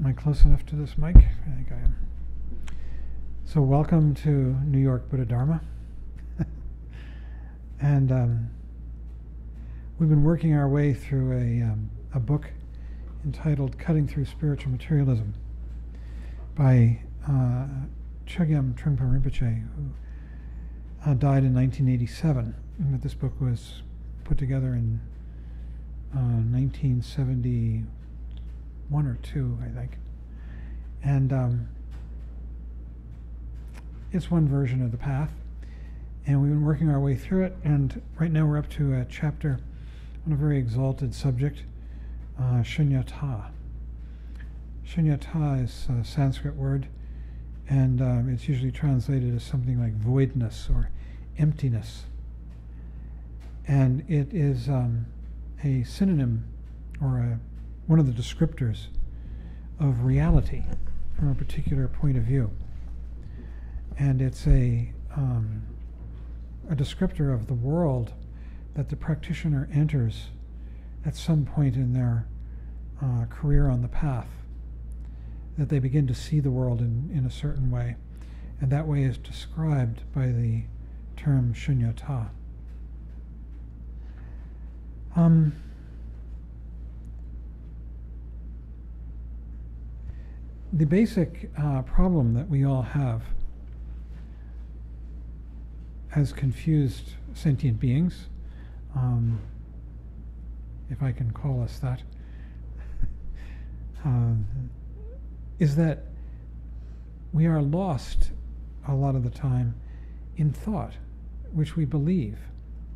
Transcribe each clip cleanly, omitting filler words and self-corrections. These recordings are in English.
Am I close enough to this mic? I think I am. So welcome to New York Buddha Dharma. And we've been working our way through a book entitled Cutting Through Spiritual Materialism by Chögyam Trungpa Rinpoche, who died in 1987. And this book was put together in 1971 or 2, I think. And it's one version of the path. And we've been working our way through it. And right now we're up to a chapter on a very exalted subject, Shunyata. Shunyata is a Sanskrit word, and it's usually translated as something like voidness or emptiness. And it is a synonym or one of the descriptors of reality from a particular point of view. And it's a descriptor of the world that the practitioner enters at some point in their career on the path, that they begin to see the world in a certain way. And that way is described by the term Shunyata. The basic problem that we all have as confused sentient beings, if I can call us that, is that we are lost a lot of the time in thought, which we believe,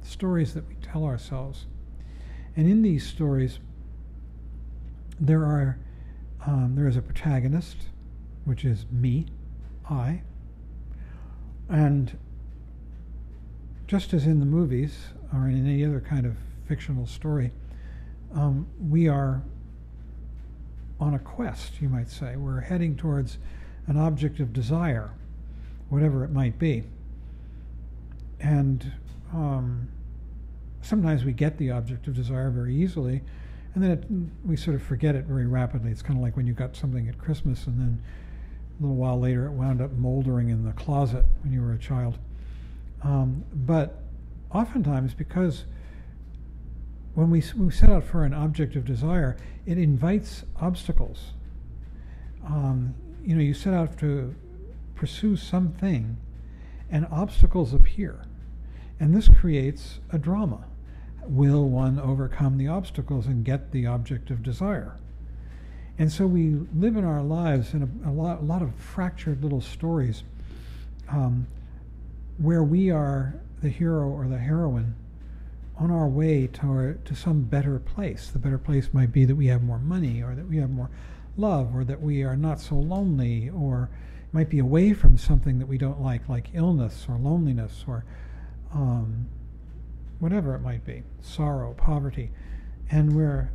stories that we tell ourselves. And in these stories, there is a protagonist, which is me, I, and just as in the movies or in any other kind of fictional story, we are on a quest, you might say. We're heading towards an object of desire, whatever it might be. And sometimes we get the object of desire very easily, and then we sort of forget it very rapidly. It's kind of like when you got something at Christmas, and then a little while later it wound up moldering in the closet when you were a child. But oftentimes, because when we set out for an object of desire, it invites obstacles. You set out to pursue something, and obstacles appear. And this creates a drama. Will one overcome the obstacles and get the object of desire? And so we live in our lives in a lot of fractured little stories where we are the hero or the heroine on our way to some better place. The better place might be that we have more money, or that we have more love, or that we are not so lonely, or might be away from something that we don't like illness or loneliness, or whatever it might be, sorrow, poverty. And we're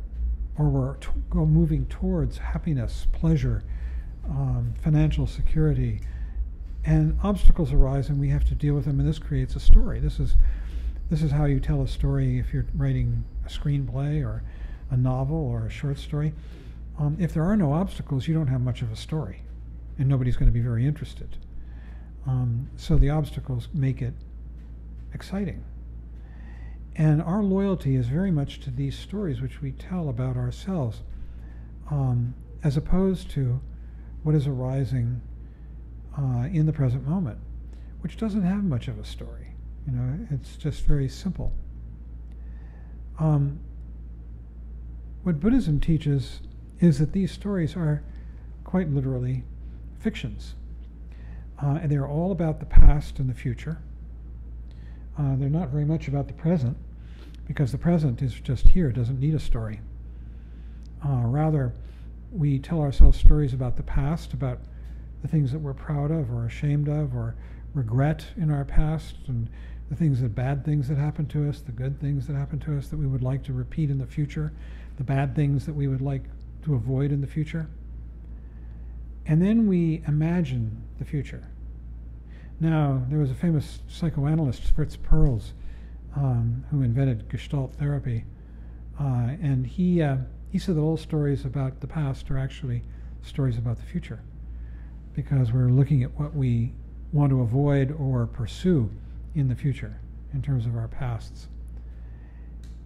moving towards happiness, pleasure, financial security. And obstacles arise, and we have to deal with them, and this creates a story. This is how you tell a story if you're writing a screenplay or a novel or a short story. If there are no obstacles, you don't have much of a story, and nobody's going to be very interested. So the obstacles make it exciting. And our loyalty is very much to these stories which we tell about ourselves, as opposed to what is arising in the present moment, which doesn't have much of a story. It's just very simple. What Buddhism teaches is that these stories are quite literally fictions. And they're all about the past and the future. They're not very much about the present, because the present is just here, it doesn't need a story. Rather, we tell ourselves stories about the past, about the things that we're proud of or ashamed of or regret in our past, and the bad things that happen to us, the good things that happen to us that we would like to repeat in the future, the bad things that we would like to avoid in the future. And then we imagine the future. Now, there was a famous psychoanalyst, Fritz Perls, who invented Gestalt therapy, and he said that all stories about the past are actually stories about the future, because we're looking at what we want to avoid or pursue in the future in terms of our pasts.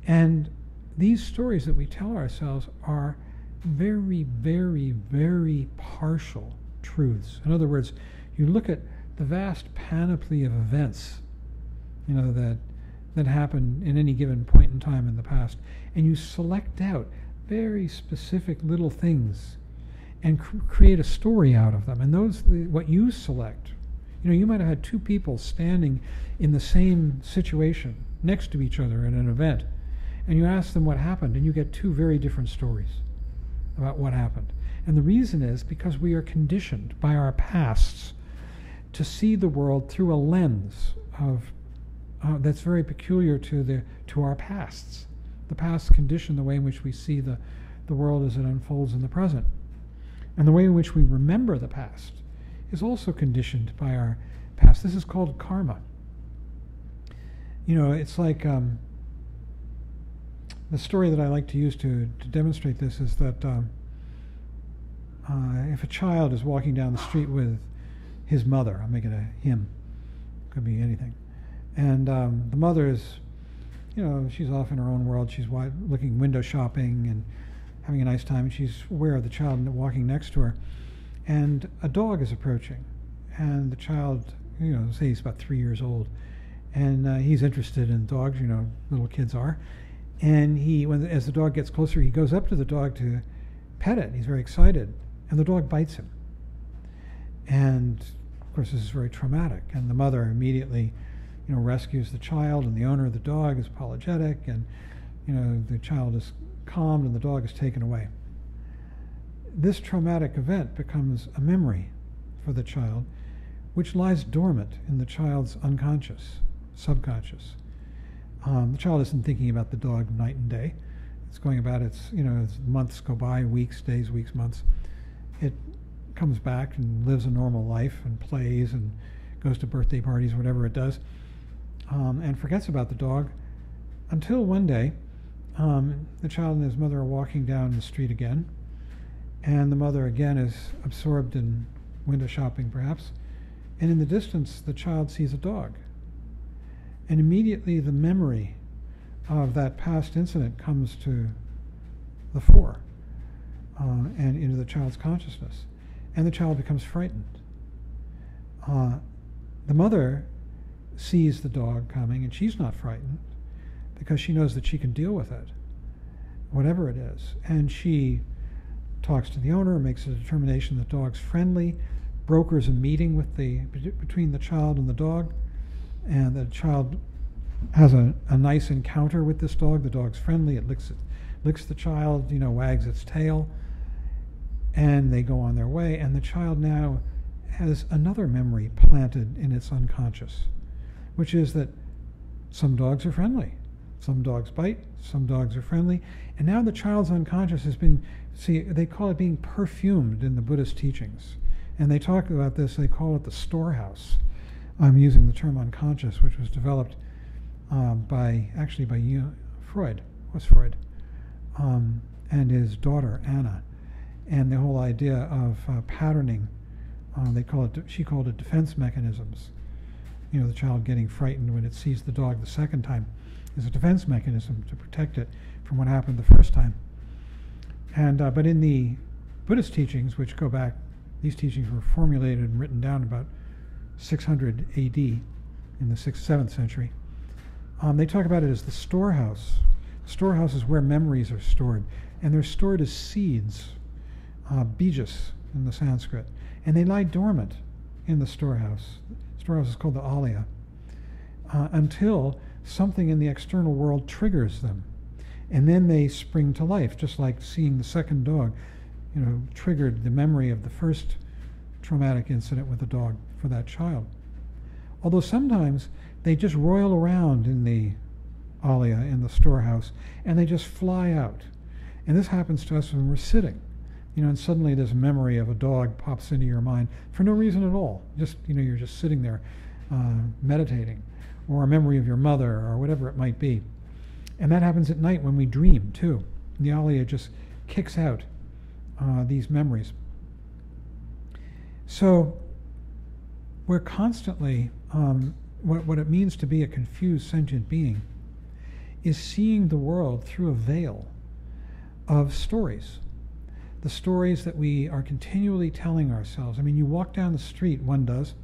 And these stories that we tell ourselves are very, very, very partial truths. In other words, you look at the vast panoply of events, that happen in any given point in time in the past, and you select out very specific little things and create a story out of them. And what you select, you might have had two people standing in the same situation next to each other at an event, and you ask them what happened, and you get two very different stories about what happened. And the reason is because we are conditioned by our pasts to see the world through a lens of that's very peculiar to our pasts. The pasts condition the way in which we see the world as it unfolds in the present. And the way in which we remember the past is also conditioned by our past. This is called karma. It's like the story that I like to use to demonstrate this is that if a child is walking down the street with his mother, I'm making a him, could be anything, and the mother is, she's off in her own world, she's looking window shopping and having a nice time, and she's aware of the child walking next to her, and a dog is approaching, and the child, say he's about 3 years old, and he's interested in dogs, little kids are, and as the dog gets closer, he goes up to the dog to pet it. He's very excited, and the dog bites him. And of course, this is very traumatic. And the mother immediately, rescues the child, and the owner of the dog is apologetic, and the child is calmed, and the dog is taken away. This traumatic event becomes a memory for the child, which lies dormant in the child's unconscious, subconscious. The child isn't thinking about the dog night and day. It's going about as months go by, weeks, days, weeks, months. It comes back and lives a normal life and plays and goes to birthday parties, whatever it does, and forgets about the dog until one day the child and his mother are walking down the street again, and the mother again is absorbed in window shopping perhaps, and in the distance the child sees a dog. And immediately the memory of that past incident comes to the fore and into the child's consciousness. And the child becomes frightened. The mother sees the dog coming, and she's not frightened because she knows that she can deal with it, whatever it is. And she talks to the owner, makes a determination the dog's friendly, brokers a meeting between the child and the dog, and the child has a nice encounter with this dog. The dog's friendly. It licks the child, wags its tail, and they go on their way. And the child now has another memory planted in its unconscious, which is that some dogs are friendly. Some dogs bite, some dogs are friendly. And now the child's unconscious has been, they call it being perfumed in the Buddhist teachings. And they talk about this, they call it the storehouse. I'm using the term unconscious, which was developed by Freud, and his daughter, Anna. And the whole idea of patterning, she called it defense mechanisms. The child getting frightened when it sees the dog the second time is a defense mechanism to protect it from what happened the first time. And but in the Buddhist teachings, which go back, these teachings were formulated and written down about 600 AD in the 6th, 7th century. They talk about it as the storehouse. The storehouse is where memories are stored, and they're stored as seeds, bijas in the Sanskrit, and they lie dormant in the storehouse. The storehouse is called the alaya, until something in the external world triggers them, and then they spring to life, just like seeing the second dog, triggered the memory of the first traumatic incident with the dog for that child. Although sometimes they just roil around in the alaya, in the storehouse, and they just fly out. And this happens to us when we're sitting, and suddenly this memory of a dog pops into your mind for no reason at all. Just, you're just sitting there meditating, or a memory of your mother, or whatever it might be. And that happens at night when we dream, too. The alaya just kicks out these memories. So we're constantly, what it means to be a confused sentient being is seeing the world through a veil of stories. The stories that we are continually telling ourselves. I mean, you walk down the street, one does,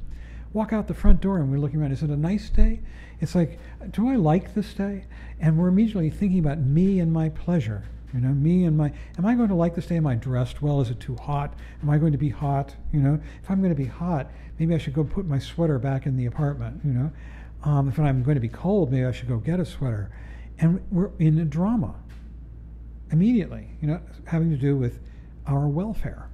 walk out the front door and we're looking around, is it a nice day? It's like, do I like this day? And we're immediately thinking about me and my pleasure. You know, me and my, am I going to like this day? Am I dressed well? Is it too hot? Am I going to be hot? You know, if I'm going to be hot, maybe I should go put my sweater back in the apartment, you know. If I'm going to be cold, maybe I should go get a sweater. And we're in a drama immediately, you know, having to do with our welfare.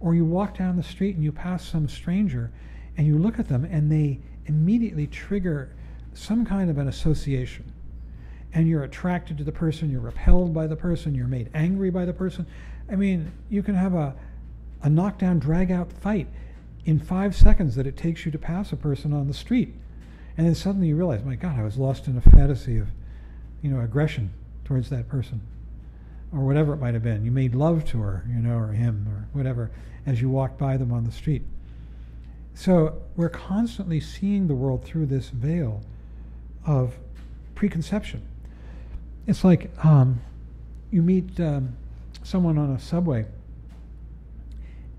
Or you walk down the street and you pass some stranger and you look at them and they immediately trigger some kind of an association. And you're attracted to the person, you're repelled by the person, you're made angry by the person. I mean, you can have a knockdown, drag-out fight in 5 seconds that it takes you to pass a person on the street. And then suddenly you realize, my God, I was lost in a fantasy of, you know, aggression towards that person. Or whatever it might have been. You made love to her, you know, or him, or whatever, as you walked by them on the street. So we're constantly seeing the world through this veil of preconception. It's like you meet someone on a subway,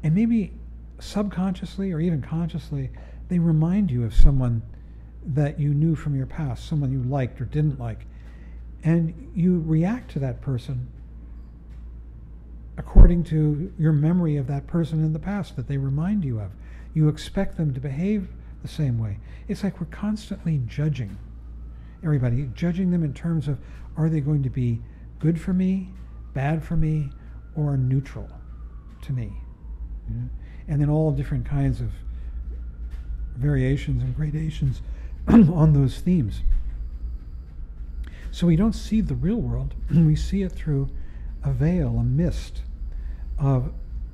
and maybe subconsciously or even consciously, they remind you of someone that you knew from your past, someone you liked or didn't like. And you react to that person according to your memory of that person in the past that they remind you of. You expect them to behave the same way. It's like we're constantly judging everybody, judging them in terms of, are they going to be good for me, bad for me, or neutral to me? You know? And then all different kinds of variations and gradations on those themes. So we don't see the real world, we see it through a veil, a mist of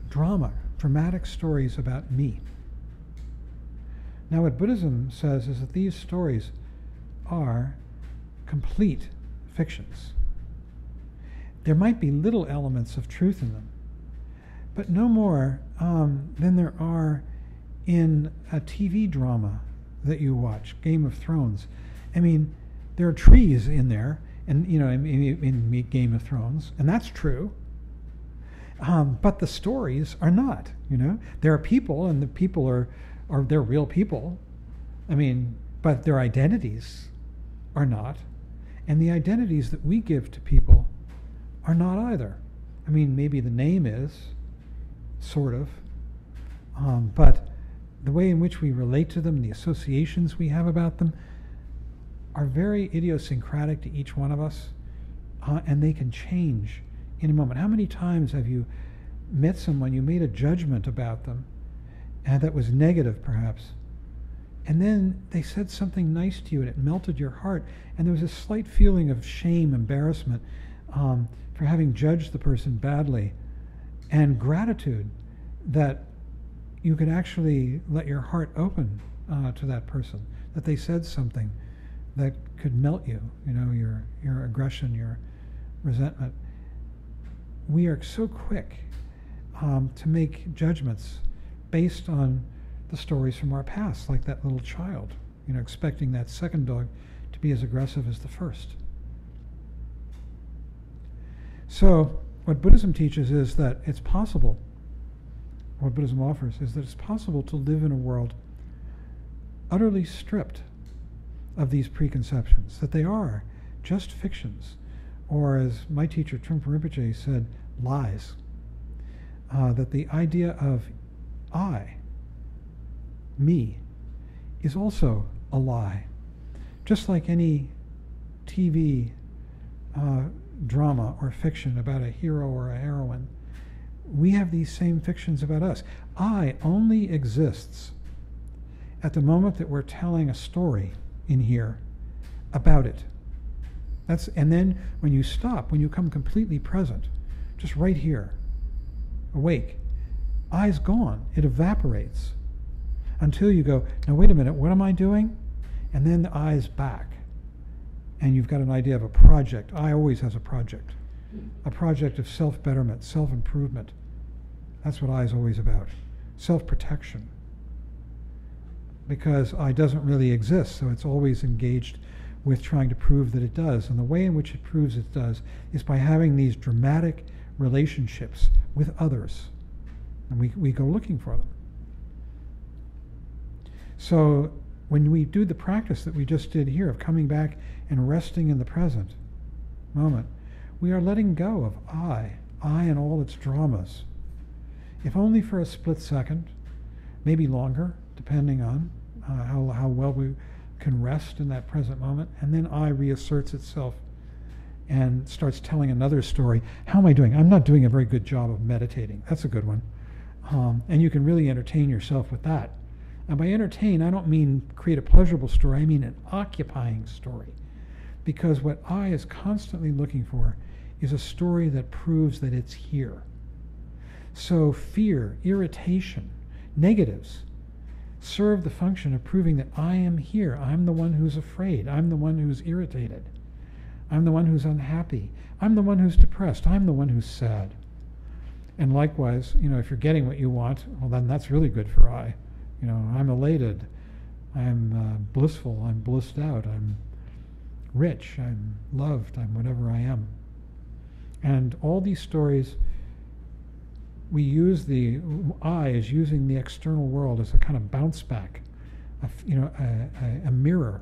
drama, dramatic stories about me. Now what Buddhism says is that these stories are complete fictions. There might be little elements of truth in them, but no more than there are in a TV drama that you watch, Game of Thrones. I mean, there are trees in there, and you know, in Game of Thrones, and that's true. But the stories are not. You know, there are people, and the people are they're real people. I mean, but their identities are not, and the identities that we give to people are not either. I mean, maybe the name is, sort of, but the way in which we relate to them, the associations we have about them, are very idiosyncratic to each one of us, and they can change in a moment. How many times have you met someone, you made a judgment about them, and that was negative perhaps, and then they said something nice to you and it melted your heart, and there was a slight feeling of shame, embarrassment for having judged the person badly, and gratitude that you could actually let your heart open to that person, that they said something that could melt you, you know, your aggression, your resentment. We are so quick to make judgments based on the stories from our past, like that little child, you know, expecting that second dog to be as aggressive as the first. So what Buddhism teaches is that it's possible, what Buddhism offers is that it's possible to live in a world utterly stripped of these preconceptions, that they are just fictions, or as my teacher Trungpa Rinpoche said, lies. That the idea of I, me, is also a lie. Just like any TV drama or fiction about a hero or a heroine, we have these same fictions about us. I only exists at the moment that we're telling a story in here about it. And then when you stop, when you come completely present, just right here, awake, I's gone. It evaporates until you go, now wait a minute, what am I doing? And then the I's back. And you've got an idea of a project. I always has a project of self-betterment, self-improvement. That's what I is always about. self-protection, because I doesn't really exist, so it's always engaged with trying to prove that it does. And the way in which it proves it does is by having these dramatic relationships with others. And we go looking for them. So when we do the practice that we just did here of coming back and resting in the present moment, we are letting go of I and all its dramas. If only for a split second, maybe longer, depending on how well we can rest in that present moment, and then I reasserts itself and starts telling another story. How am I doing? I'm not doing a very good job of meditating. That's a good one. And you can really entertain yourself with that. And by entertain, I don't mean create a pleasurable story, I mean an occupying story. Because what I is constantly looking for is a story that proves that it's here. So fear, irritation, negatives serve the function of proving that I am here. I'm the one who's afraid. I'm the one who's irritated. I'm the one who's unhappy. I'm the one who's depressed. I'm the one who's sad. And likewise, if you're getting what you want, well, then that's really good for I. I'm elated. I'm blissful. I'm blissed out. I'm rich. I'm loved. I'm whatever I am. And all these stories, we use I is using the external world as a kind of bounce back, a mirror,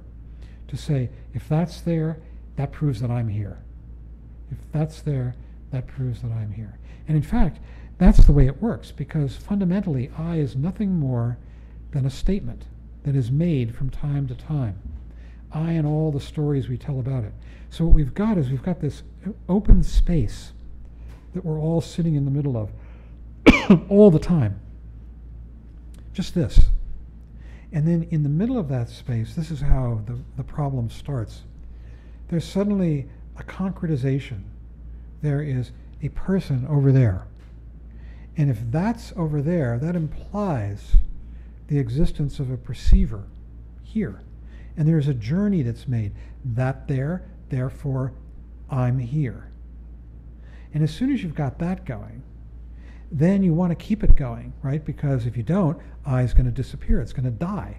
to say, if that's there, that proves that I'm here. If that's there, that proves that I'm here. And in fact, that's the way it works, because fundamentally, I is nothing more than a statement that is made from time to time. I and all the stories we tell about it. So what we've got is we've got this open space that we're all sitting in the middle of all the time. Just this. And then in the middle of that space, this is how the problem starts. There's suddenly a concretization. There is a person over there. And if that's over there, that implies the existence of a perceiver here. And there's a journey that's made. That there, therefore, I'm here. And as soon as you've got that going, then you want to keep it going, right? Because if you don't, I is going to disappear. It's going to die.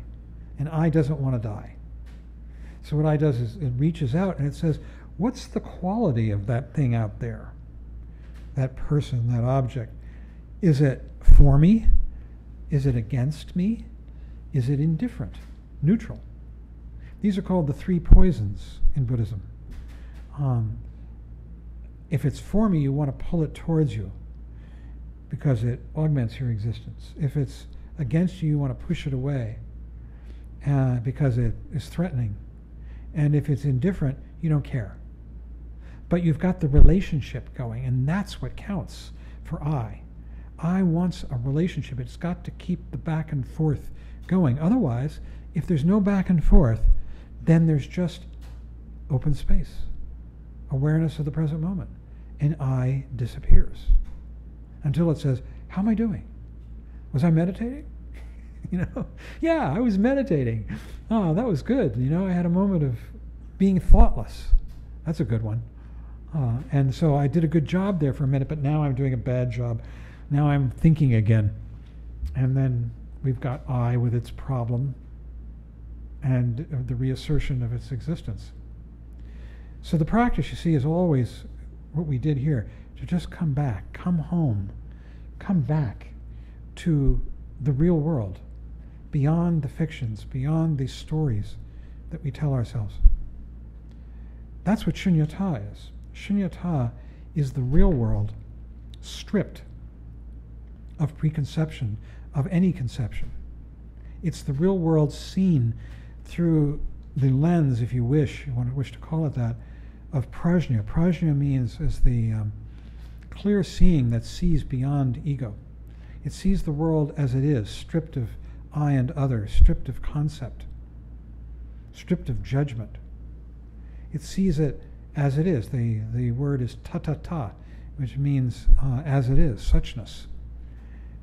And I doesn't want to die. So what I does is it reaches out and it says, what's the quality of that thing out there? That person, that object. Is it for me? Is it against me? Is it indifferent? Neutral? These are called the three poisons in Buddhism. If it's for me, you want to pull it towards you because it augments your existence. If it's against you, you want to push it away because it is threatening. And if it's indifferent, you don't care. But you've got the relationship going, and that's what counts for I. I wants a relationship. It's got to keep the back and forth going. Otherwise, if there's no back and forth, then there's just open space, awareness of the present moment, and I disappears until it says, how am I doing? Was I meditating? Yeah, I was meditating. Oh, that was good. I had a moment of being thoughtless. That's a good one. And so I did a good job there for a minute, but now I'm doing a bad job. Now I'm thinking again. And then we've got I with its problem and the reassertion of its existence. So the practice, you see, is always what we did here, to just come back, come home, come back to the real world, beyond the fictions, beyond these stories that we tell ourselves. That's what Shunyata is. Shunyata is the real world stripped of preconception, of any conception. It's the real world seen through the lens, if you wish to call it that, of prajna. Prajna means is the clear seeing that sees beyond ego. It sees the world as it is, stripped of I and other, stripped of concept, stripped of judgment. It sees it as it is. The word is tatata, which means as it is, suchness.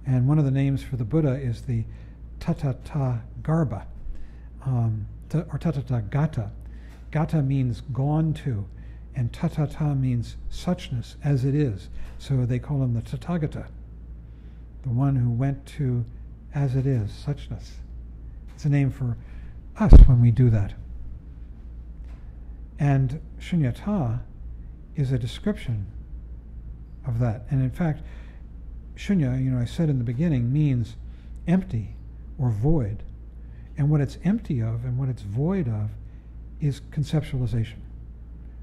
And one of the names for the Buddha is the tatata garba, or tatata gata. Gata means gone to, and tatata means suchness, as it is. So they call him the Tathagata, the one who went to as it is, suchness. It's a name for us when we do that. And Shunyata is a description of that. And in fact, Shunya, I said in the beginning, means empty or void. And what it's empty of and what it's void of is conceptualization.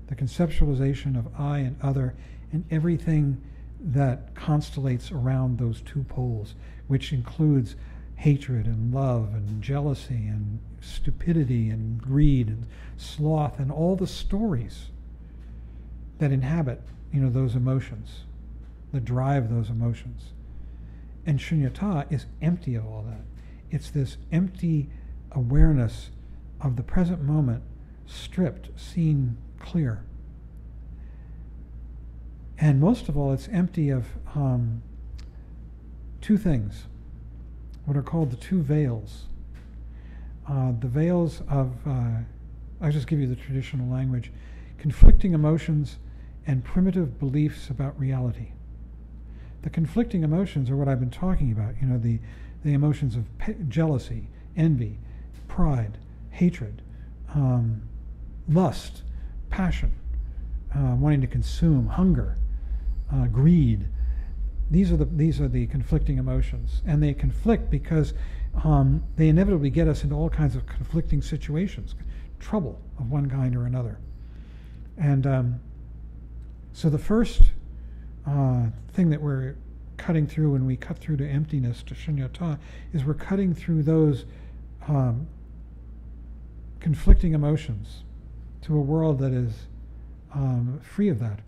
The conceptualization of I and other and everything that constellates around those two poles, which includes hatred and love and jealousy and stupidity and greed and sloth and all the stories that inhabit, those emotions, that drive those emotions. And Shunyata is empty of all that. It's this empty awareness of the present moment, stripped, seen clear. And most of all, it's empty of two things, what are called the two veils. The veils of, I'll just give you the traditional language, conflicting emotions and primitive beliefs about reality. The conflicting emotions are what I've been talking about, the emotions of jealousy, envy, pride, hatred, lust, passion, wanting to consume, hunger, greed. These are the conflicting emotions, and they conflict because they inevitably get us into all kinds of conflicting situations, trouble of one kind or another. And so the first thing that we're cutting through when we cut through to emptiness, to Shunyata, is we're cutting through those conflicting emotions to a world that is free of that.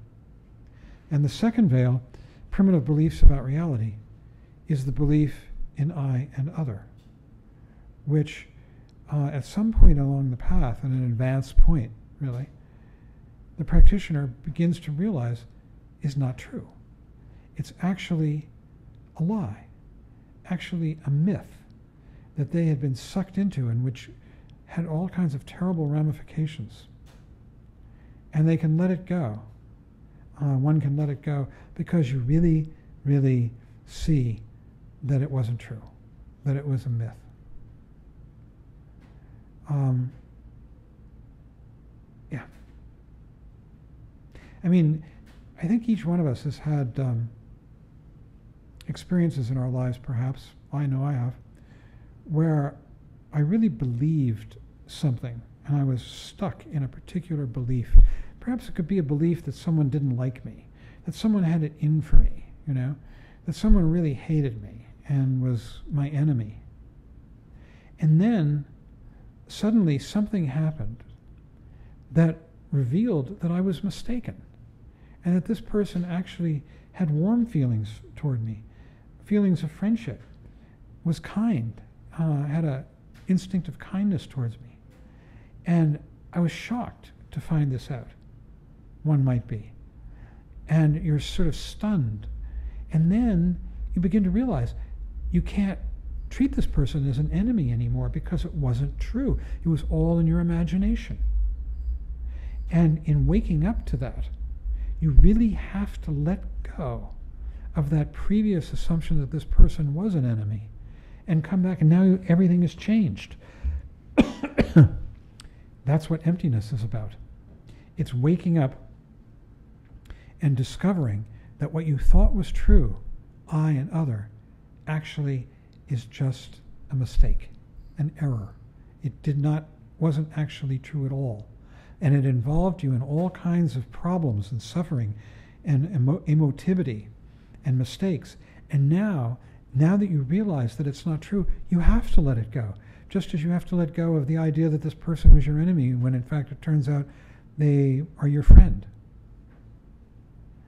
And the second veil, primitive beliefs about reality, is the belief in I and other, which at some point along the path, at an advanced point, really, the practitioner begins to realize is not true. It's actually a lie, actually a myth that they had been sucked into and which had all kinds of terrible ramifications. And they can let it go. One can let it go because you really, really see that it wasn't true, that it was a myth. Yeah. I mean, I think each one of us has had experiences in our lives, perhaps, I know I have, where I really believed something and I was stuck in a particular belief. Perhaps it could be a belief that someone didn't like me, that someone had it in for me, that someone really hated me and was my enemy. And then suddenly something happened that revealed that I was mistaken and that this person actually had warm feelings toward me, feelings of friendship, was kind, had an instinct of kindness towards me. And I was shocked to find this out. One might be. And you're sort of stunned. And then you begin to realize you can't treat this person as an enemy anymore because it wasn't true. It was all in your imagination. And in waking up to that, you really have to let go of that previous assumption that this person was an enemy and come back, and now everything has changed. That's what emptiness is about. It's waking up and discovering that what you thought was true, I and other, actually is just a mistake, an error. It wasn't actually true at all. And it involved you in all kinds of problems and suffering and emotivity and mistakes. And now that you realize that it's not true, you have to let it go. Just as you have to let go of the idea that this person was your enemy when in fact it turns out they are your friend.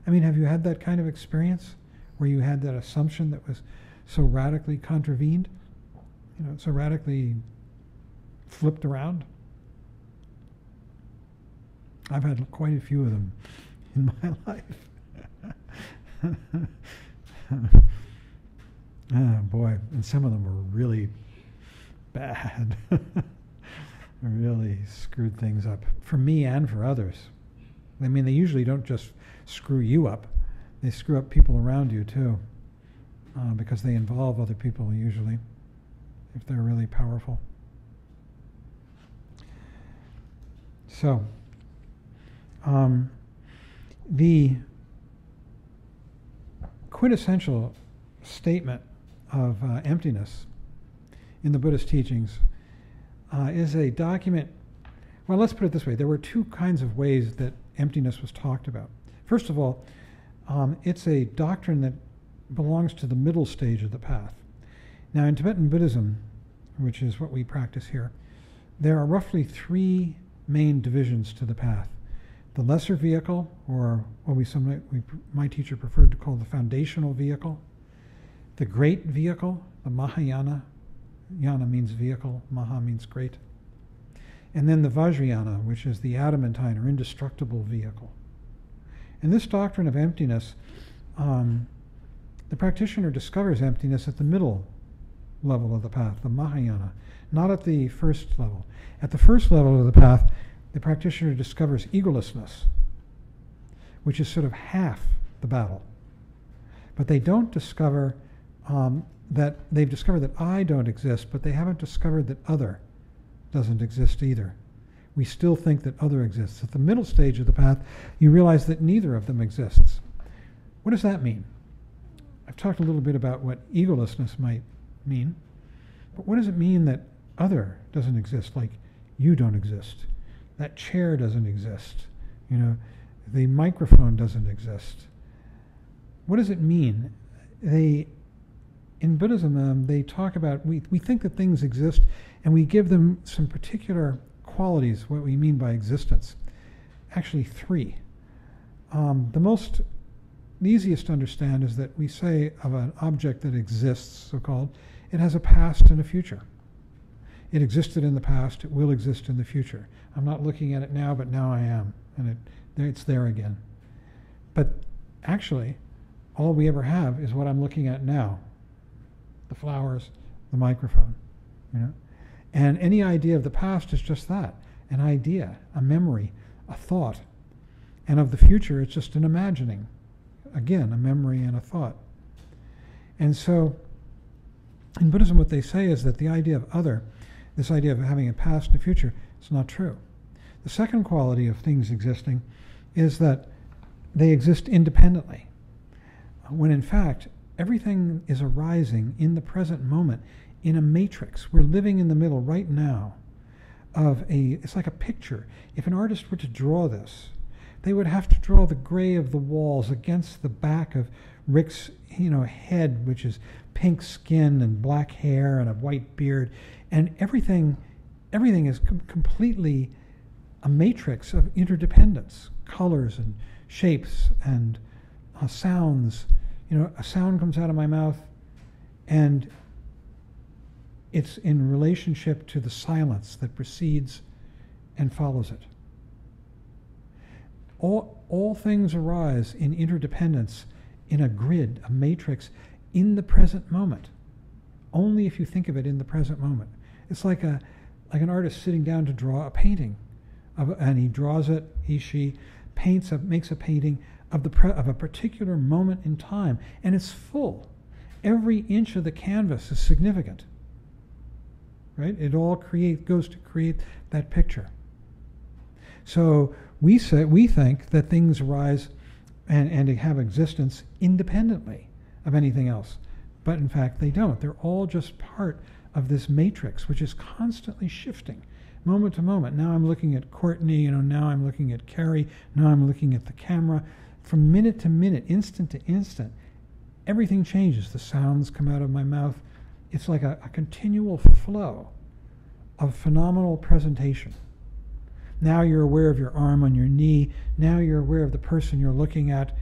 I mean, have you had that kind of experience where you had that assumption that was so radically contravened, so radically flipped around? I've had quite a few of them in my life. Oh boy, and some of them were really bad. Really screwed things up for me and for others. I mean, they usually don't just screw you up, they screw up people around you too, because they involve other people usually. if they're really powerful. So, the quintessential statement of emptiness in the Buddhist teachings is a document. Well, let's put it this way. There were two kinds of ways that emptiness was talked about. First of all, it's a doctrine that belongs to the middle stage of the path. Now, in Tibetan Buddhism, which is what we practice here, there are roughly three main divisions to the path. The lesser vehicle, or what my teacher preferred to call the foundational vehicle. The great vehicle, the Mahayana. Yana means vehicle, Maha means great. And then the Vajrayana, which is the adamantine or indestructible vehicle. In this doctrine of emptiness, the practitioner discovers emptiness at the middle level of the path, the Mahayana, not at the first level. At the first level of the path, the practitioner discovers egolessness, which is sort of half the battle. But they don't discover that they've discovered that I don't exist, but they haven't discovered that other doesn't exist either. We still think that other exists. At the middle stage of the path, you realize that neither of them exists. What does that mean? I've talked a little bit about what egolessness might mean, but what does it mean that other doesn't exist, like you don't exist? That chair doesn't exist. You know, the microphone doesn't exist. What does it mean? In Buddhism, they talk about, we think that things exist and we give them some particular qualities, what we mean by existence. Actually, three. The easiest to understand is that we say of an object that exists, so-called, it has a past and a future. It existed in the past, it will exist in the future. I'm not looking at it now, but now I am, and it's there again. But actually, all we ever have is what I'm looking at now. The flowers, the microphone, you know. And any idea of the past is just that, an idea, a memory, a thought. And of the future, it's just an imagining. Again, a memory and a thought. And so, in Buddhism, what they say is that the idea of other, this idea of having a past and a future, is not true. The second quality of things existing is that they exist independently, when in fact, everything is arising in the present moment in a matrix. We're living in the middle right now of it's like a picture. If an artist were to draw this, they would have to draw the gray of the walls against the back of Rick's, head, which is pink skin and black hair and a white beard, and everything is completely a matrix of interdependence, colors and shapes and sounds. A sound comes out of my mouth, and it's in relationship to the silence that precedes and follows it. All things arise in interdependence, in a grid, a matrix, in the present moment. Only if you think of it in the present moment. It's like an artist sitting down to draw a painting, and he draws it. She makes a painting of a particular moment in time, and it's full. Every inch of the canvas is significant. Right? It all goes to create that picture. So we think that things arise and have existence independently of anything else. But in fact, they don't. They're all just part of this matrix, which is constantly shifting, moment to moment. Now I'm looking at Courtney, now I'm looking at Carrie, now I'm looking at the camera. From minute to minute, instant to instant, everything changes. The sounds come out of my mouth. It's like a continual flow of phenomenal presentation. Now you're aware of your arm on your knee. Now you're aware of the person you're looking at.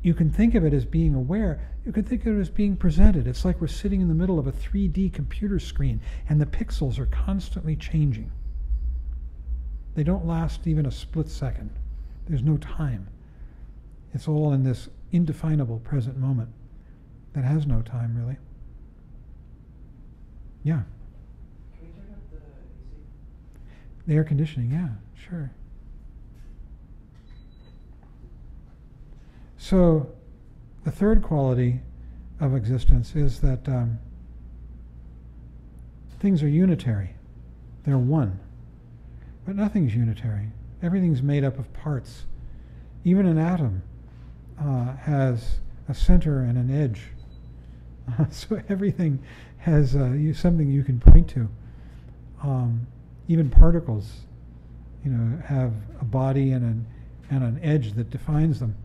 You can think of it as being aware. You can think of it as being presented. It's like we're sitting in the middle of a 3D computer screen, and the pixels are constantly changing. They don't last even a split second. There's no time. It's all in this indefinable present moment that has no time, really. Yeah. Can we turn up the AC? The air conditioning, yeah, sure. So the third quality of existence is that things are unitary. They're one. But nothing's unitary. Everything's made up of parts. Even an atom has a center and an edge. So everything has something you can point to. Even particles, have a body and an edge that defines them.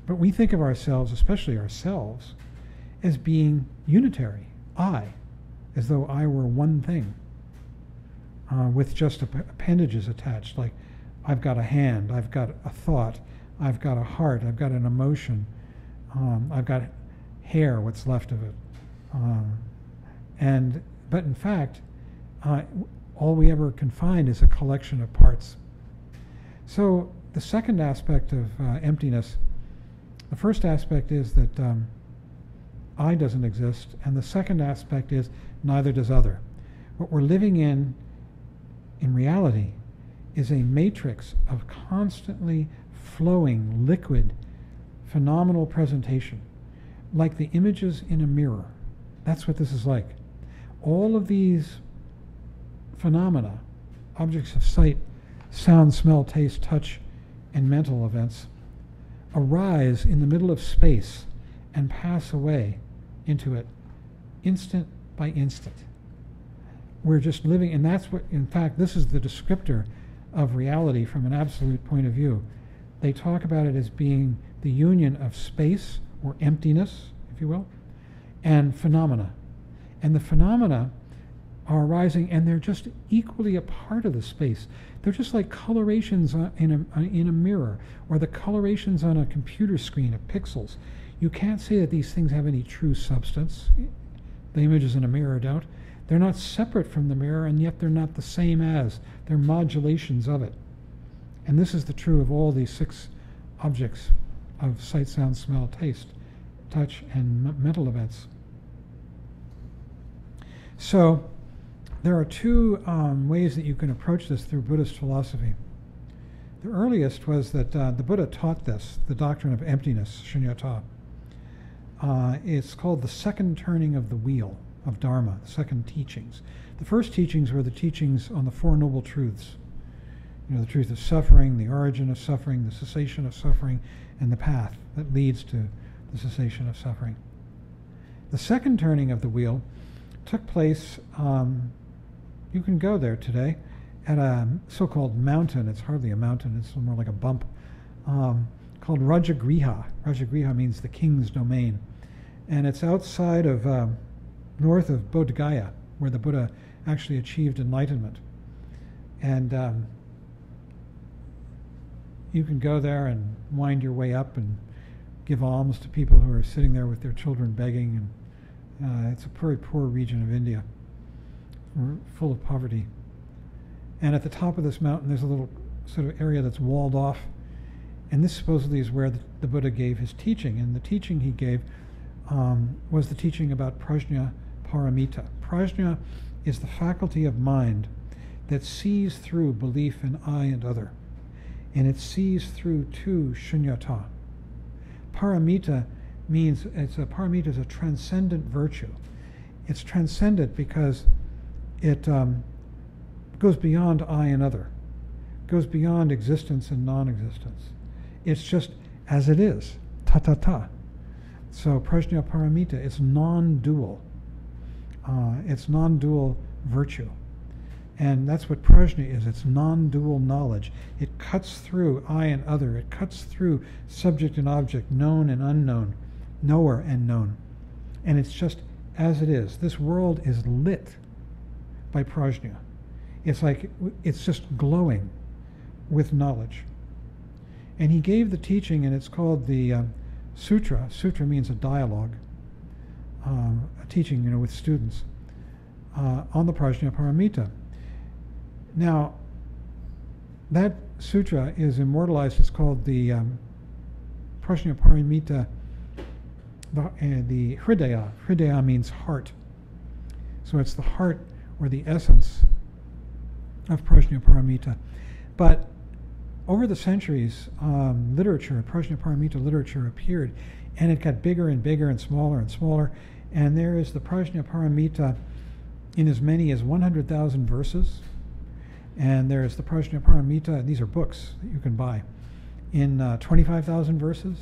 But we think of ourselves, especially ourselves, as being unitary. I, as though I were one thing, with just appendages attached, like I've got a hand, I've got a thought, I've got a heart, I've got an emotion, I've got hair, what's left of it. But in fact, all we ever can find is a collection of parts. So the second aspect of emptiness, the first aspect is that I doesn't exist, and the second aspect is neither does other. What we're living in reality, is a matrix of constantly flowing, liquid, phenomenal presentation, like the images in a mirror. That's what this is like. All of these phenomena, objects of sight, sound, smell, taste, touch, and mental events, arise in the middle of space and pass away into it, instant by instant. We're just living, and that's what, in fact, this is the descriptor of reality from an absolute point of view. They talk about it as being the union of space, or emptiness, if you will, and phenomena. And the phenomena are arising, and they're just equally a part of the space. They're just like colorations in a mirror, or the colorations on a computer screen of pixels. You can't say that these things have any true substance. The images in a mirror don't. They're not separate from the mirror, and yet they're not the same as. They're modulations of it. And this is the true of all these 6 objects of sight, sound, smell, taste, touch, and mental events. So there are 2 ways that you can approach this through Buddhist philosophy. The earliest was that the Buddha taught this, the doctrine of emptiness, Shunyata. It's called the second turning of the wheel of Dharma, the second teachings. The first teachings were the teachings on the 4 Noble Truths. The truth of suffering, the origin of suffering, the cessation of suffering, and the path that leads to the cessation of suffering. The second turning of the wheel took place, you can go there today, at a so-called mountain. It's hardly a mountain, it's more like a bump, called Rajagriha. Rajagriha means the king's domain. And it's outside of, north of Bodh Gaya, where the Buddha actually achieved enlightenment. And you can go there and wind your way up and give alms to people who are sitting there with their children begging. And it's a very poor region of India, full of poverty. And at the top of this mountain, there's a little sort of area that's walled off. And this supposedly is where the Buddha gave his teaching. And the teaching he gave was the teaching about prajna paramita. Prajna is the faculty of mind that sees through belief in I and other. And it sees through to Shunyata. Paramita means, paramita is a transcendent virtue. It's transcendent because it goes beyond I and other, goes beyond existence and non-existence. It's just as it is, ta-ta-ta. So prajna paramita, it's non-dual. It's non-dual virtue. And that's what prajna is. It's non-dual knowledge. It cuts through I and other. It cuts through subject and object, known and unknown, knower and known. And it's just as it is. This world is lit by prajna. It's like, it's just glowing with knowledge. And he gave the teaching, and it's called the sutra. Sutra means a dialogue, a teaching, with students, on the prajna paramita. Now, that sutra is immortalized. It's called the prajna paramita, the hridaya. Hridaya means heart. So it's the heart, or the essence, of prajna paramita. But over the centuries, literature, prajna paramita literature appeared, and it got bigger and bigger and smaller, And there is the Prajnaparamita in as many as 100,000 verses. And there is the Prajnaparamita, these are books that you can buy, in 25,000 verses,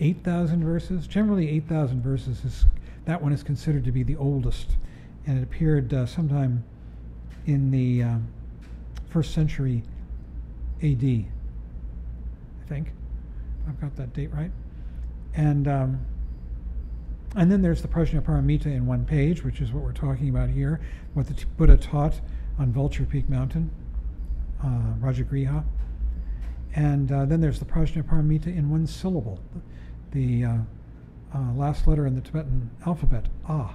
8,000 verses. Generally 8,000 verses, that one is considered to be the oldest. And it appeared sometime in the 1st century AD, I think. I've got that date right. And then there's the Prajnaparamita in one page, which is what we're talking about here, what the Buddha taught on Vulture Peak Mountain, Rajagriha. And then there's the Prajnaparamita in one syllable, the last letter in the Tibetan alphabet, Ah.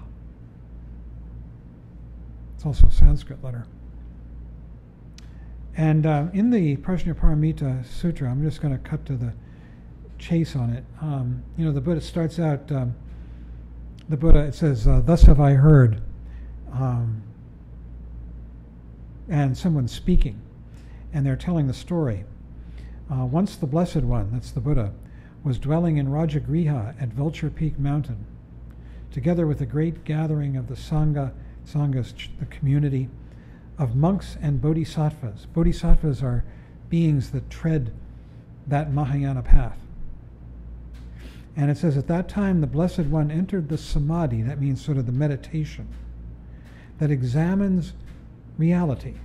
It's also a Sanskrit letter. And in the Prajnaparamita Sutra, I'm just going to cut to the chase on it. The Buddha starts out, it says, thus have I heard, and someone's speaking, and they're telling the story. Once the Blessed One, that's the Buddha, was dwelling in Rajagriha at Vulture Peak Mountain, together with a great gathering of the Sanghas, the community, of monks and bodhisattvas. Bodhisattvas are beings that tread that Mahayana path. And it says, at that time the Blessed One entered the samadhi, that means sort of the meditation, that examines reality.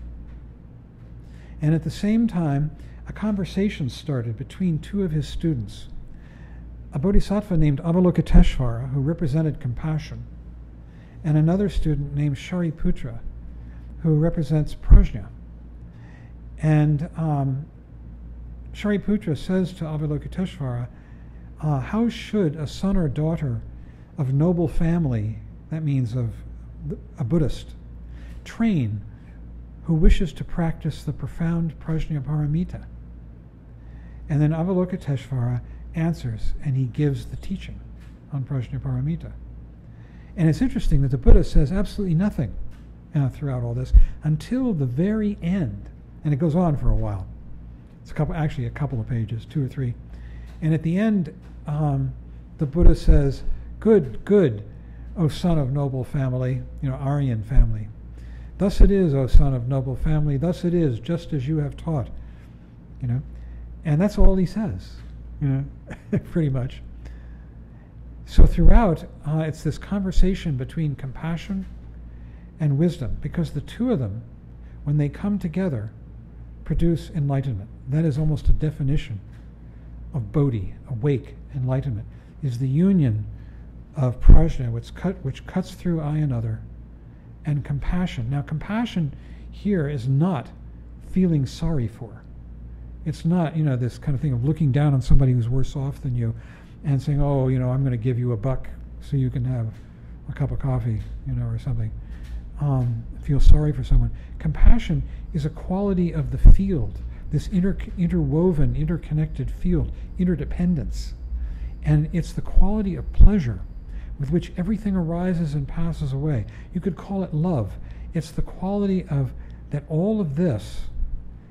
And at the same time, a conversation started between two of his students, a bodhisattva named Avalokiteshvara, who represented compassion, and another student named Shariputra, who represents prajna. And Shariputra says to Avalokiteshvara, how should a son or daughter of noble family, that means of a Buddhist, train who wishes to practice the profound Prajnaparamita? And then Avalokiteshvara answers, and he gives the teaching on Prajnaparamita. And it's interesting that the Buddha says absolutely nothing throughout all this until the very end, and it goes on for a while. It's a couple of pages, 2 or 3. And at the end, the Buddha says, good, O son of noble family, Aryan family. Thus it is, O son of noble family, thus it is, just as you have taught. And that's all he says, pretty much. So throughout, it's this conversation between compassion and wisdom, because the two of them, when they come together, produce enlightenment. That is almost a definition of bodhi, awake enlightenment, is the union of prajna, which cuts through I and other, and compassion. Now, compassion here is not feeling sorry for. It's not, this kind of thing of looking down on somebody who's worse off than you and saying, oh, I'm going to give you $1 so you can have a cup of coffee, or something. Feel sorry for someone. Compassion is a quality of the field, this interwoven, interconnected field, interdependence. And it's the quality of pleasure with which everything arises and passes away. You could call it love. It's the quality of that all of this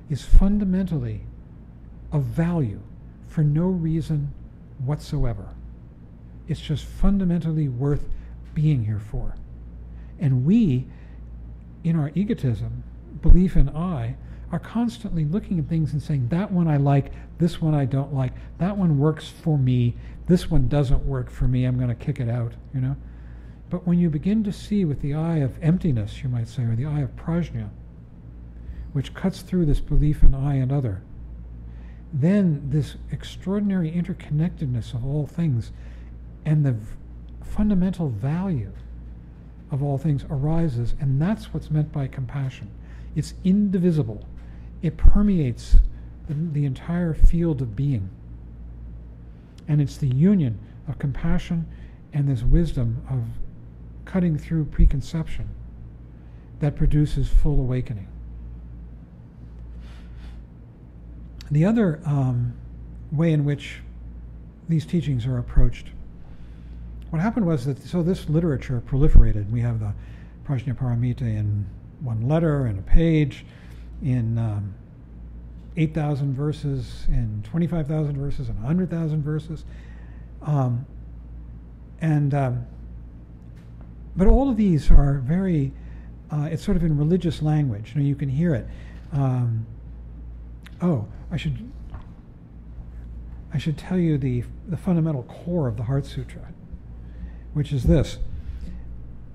is fundamentally of value for no reason whatsoever. It's just fundamentally worth being here for. And we, in our egotism, belief in I, are constantly looking at things and saying, that one I like, this one I don't like, that one works for me, this one doesn't work for me, I'm going to kick it out, But when you begin to see with the eye of emptiness, you might say, or the eye of prajna, which cuts through this belief in I and other, then this extraordinary interconnectedness of all things and the fundamental value of all things arises, and that's what's meant by compassion. It's indivisible. It permeates the entire field of being. And it's the union of compassion and this wisdom of cutting through preconception that produces full awakening. The other way in which these teachings are approached, what happened was that, so this literature proliferated. We have the Prajnaparamita in one letter and a page, in 8,000 verses, in 25,000 verses, and 100,000 verses. But all of these are very, it's sort of in religious language. You know, you can hear it. I should tell you the fundamental core of the Heart Sutra, which is this.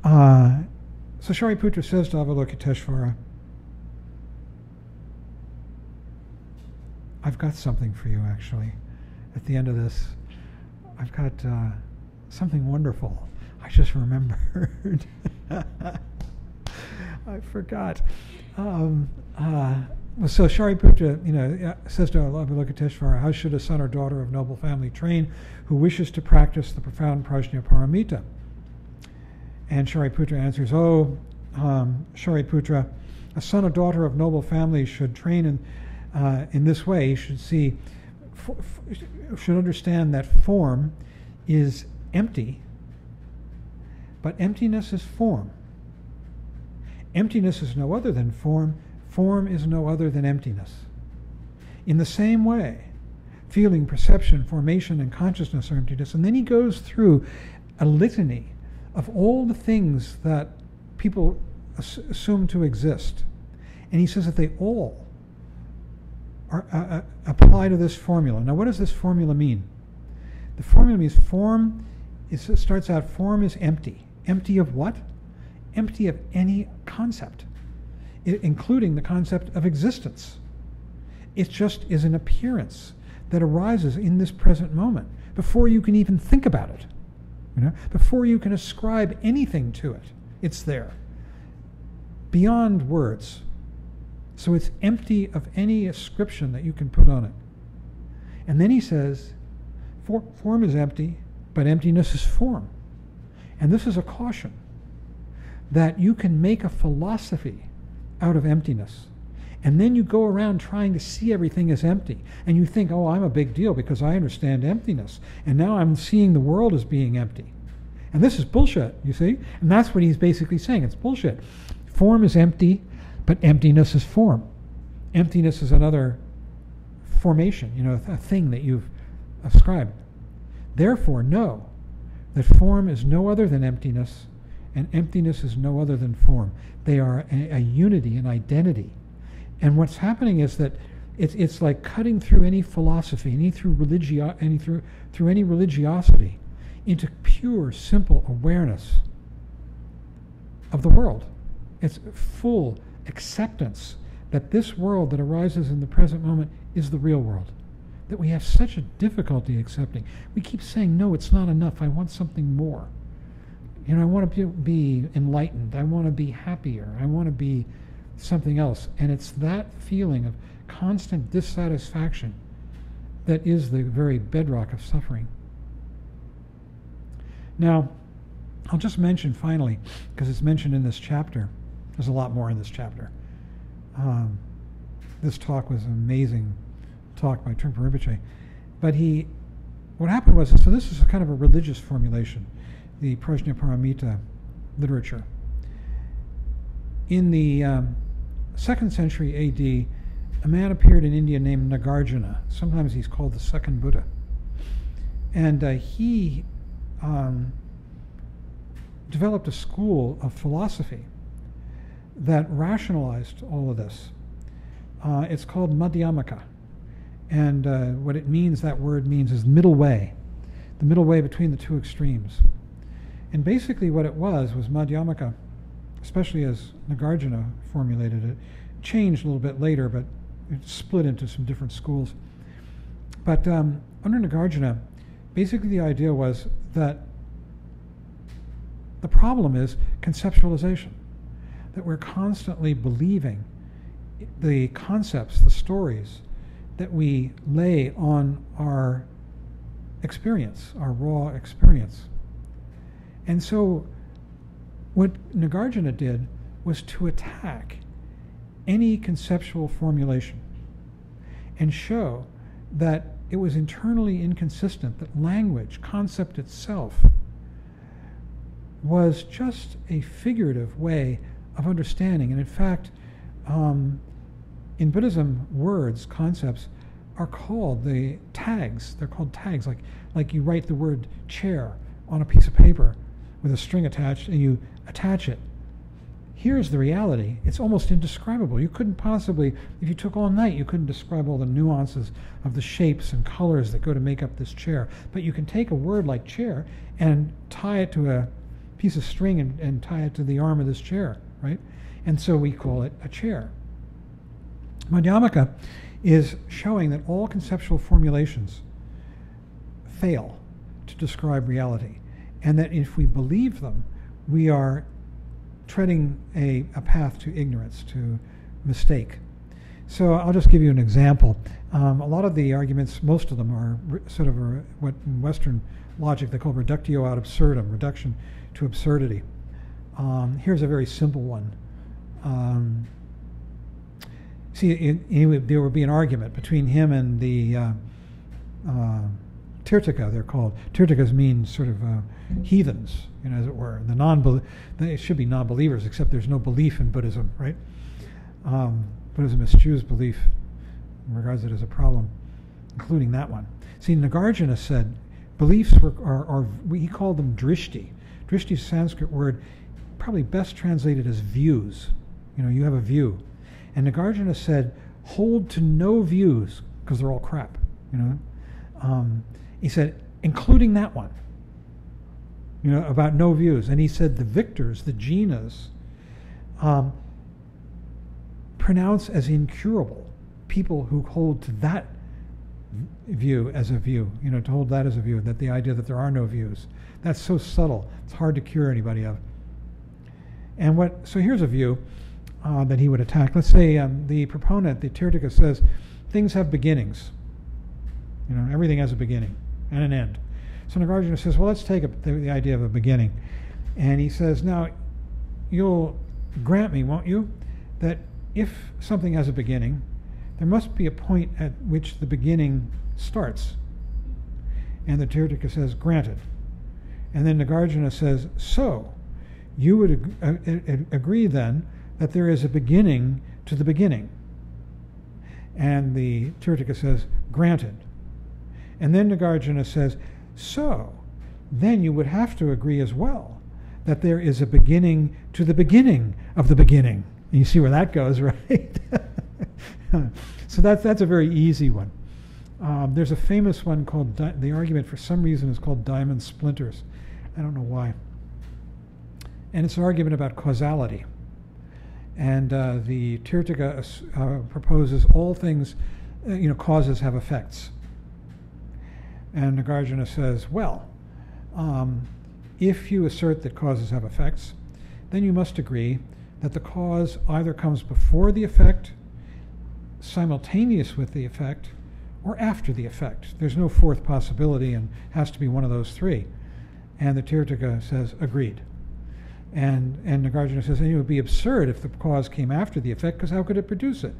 So Shariputra says to Avalokiteshvara, I've got something for you, actually. At the end of this, I've got something wonderful. I just remembered. I forgot. So Shariputra, says to Avalokiteshvara, how should a son or daughter of noble family train who wishes to practice the profound prajna paramita? And Shariputra answers, Shariputra, a son or daughter of noble family should train in this way. He should should understand that form is empty, but emptiness is form. Emptiness is no other than form. Form is no other than emptiness. In the same way, feeling, perception, formation, and consciousness are emptiness. And then he goes through a litany of all the things that people assume to exist. And he says that they all apply to this formula. Now, what does this formula mean? The formula means it starts out, form is empty. Empty of what? Empty of any concept, including the concept of existence. It just is an appearance that arises in this present moment before you can even think about it. Before you can ascribe anything to it, it's there, beyond words. So it's empty of any ascription that you can put on it. And then he says, form is empty, but emptiness is form. And this is a caution that you can make a philosophy out of emptiness. And then you go around trying to see everything as empty. And you think, oh, I'm a big deal because I understand emptiness. And now I'm seeing the world as being empty. And this is bullshit, you see? And that's what he's basically saying. It's bullshit. Form is empty, but emptiness is form. Emptiness is another formation, a thing that you've ascribed. Therefore, know that form is no other than emptiness, and emptiness is no other than form. They are a unity, an identity. And what's happening is that it's like cutting through any philosophy, through any religiosity, into pure, simple awareness of the world. It's full acceptance that this world that arises in the present moment is the real world, that we have such a difficulty accepting. We keep saying, no, it's not enough. I want something more. I want to be enlightened. I want to be happier. I want to be something else. And it's that feeling of constant dissatisfaction that is the very bedrock of suffering. Now, I'll just mention finally, because it's mentioned in this chapter, there's a lot more in this chapter. This talk was an amazing talk by Trungpa Rinpoche. But what happened was, so this is a kind of a religious formulation, the Prajna Paramita literature. In the 2nd century A.D., a man appeared in India named Nagarjuna. Sometimes he's called the second Buddha. And he developed a school of philosophy that rationalized all of this. It's called Madhyamaka. And what it means, that word means, is middle way, the middle way between the two extremes. And basically what it was Madhyamaka, especially as Nagarjuna formulated it, changed a little bit later, but it split into some different schools. But under Nagarjuna, basically the idea was that the problem is conceptualization, that we're constantly believing the concepts, the stories that we lay on our experience, our raw experience. And so what Nagarjuna did was to attack any conceptual formulation and show that it was internally inconsistent, that language, concept itself, was just a figurative way of understanding. And in fact, in Buddhism, words, concepts, are called the tags. They're called tags, like you write the word chair on a piece of paper with a string attached, and you attach it. Here's the reality. It's almost indescribable. You couldn't possibly, if you took all night, you couldn't describe all the nuances of the shapes and colors that go to make up this chair. But you can take a word like chair and tie it to a piece of string and tie it to the arm of this chair, right? And so we call it a chair. Madhyamaka is showing that all conceptual formulations fail to describe reality, and that if we believe them, we are treading a path to ignorance, to mistake. So I'll just give you an example. A lot of the arguments, most of them are sort of what in Western logic they call reductio ad absurdum, reduction to absurdity. Here's a very simple one. There would be an argument between him and the Tirtaka, they're called. Tirtakas mean sort of heathens, as it were. It should be non-believers, except there's no belief in Buddhism, right? Buddhism eschews belief and regards it as a problem, including that one. See, Nagarjuna said beliefs he called them drishti. Drishti is a Sanskrit word, probably best translated as views. You have a view. And Nagarjuna said, hold to no views, because they're all crap, He said, including that one, about no views. And he said the victors, the jinas, pronounce as incurable people who hold to that view as a view, to hold that as a view, that the idea that there are no views. That's so subtle, it's hard to cure anybody of. So here's a view that he would attack. Let's say the proponent, the Tirtaka, says things have beginnings. Everything has a beginning and an end. So Nagarjuna says, well, let's take the idea of a beginning. And he says, now, you'll grant me, won't you, that if something has a beginning, there must be a point at which the beginning starts. And the Tirtaka says, granted. And then Nagarjuna says, so, you would agree then that there is a beginning to the beginning. And the Tirtaka says, granted. And then Nagarjuna says, so, then you would have to agree as well that there is a beginning to the beginning of the beginning. And you see where that goes, right? So that's a very easy one. There's a famous one called, the argument for some reason is called diamond splinters. I don't know why. And it's an argument about causality. And the Tirtaka proposes all things, causes have effects. And Nagarjuna says, well, if you assert that causes have effects, then you must agree that the cause either comes before the effect, simultaneous with the effect, or after the effect. There's no fourth possibility and has to be one of those three. And the Tirtaka says, agreed. And Nagarjuna says, and it would be absurd if the cause came after the effect, because how could it produce it?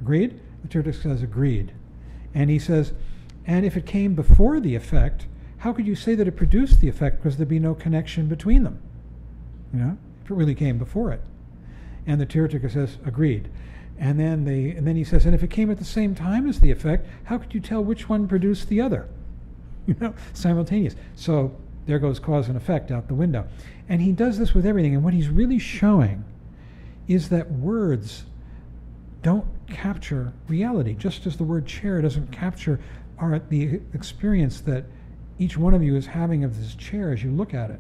Agreed? The Tirtaka says, agreed. And he says, and if it came before the effect, how could you say that it produced the effect, because there'd be no connection between them? If it really came before it. And the Tirtaka says, agreed. And then he says, and if it came at the same time as the effect, how could you tell which one produced the other? Simultaneous. So there goes cause and effect out the window. And he does this with everything. And what he's really showing is that words don't capture reality, just as the word chair doesn't capture the experience that each one of you is having of this chair as you look at it.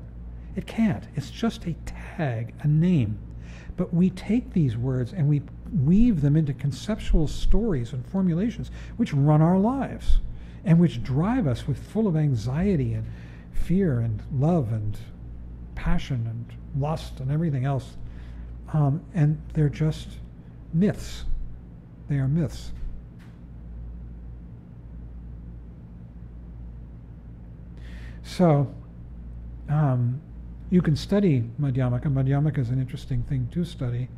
It can't. It's just a tag, a name. But we take these words and we weave them into conceptual stories and formulations which run our lives and which drive us with full of anxiety and fear and love and passion and lust and everything else. And they're just myths. They are myths. So, you can study Madhyamaka. Madhyamaka is an interesting thing to study.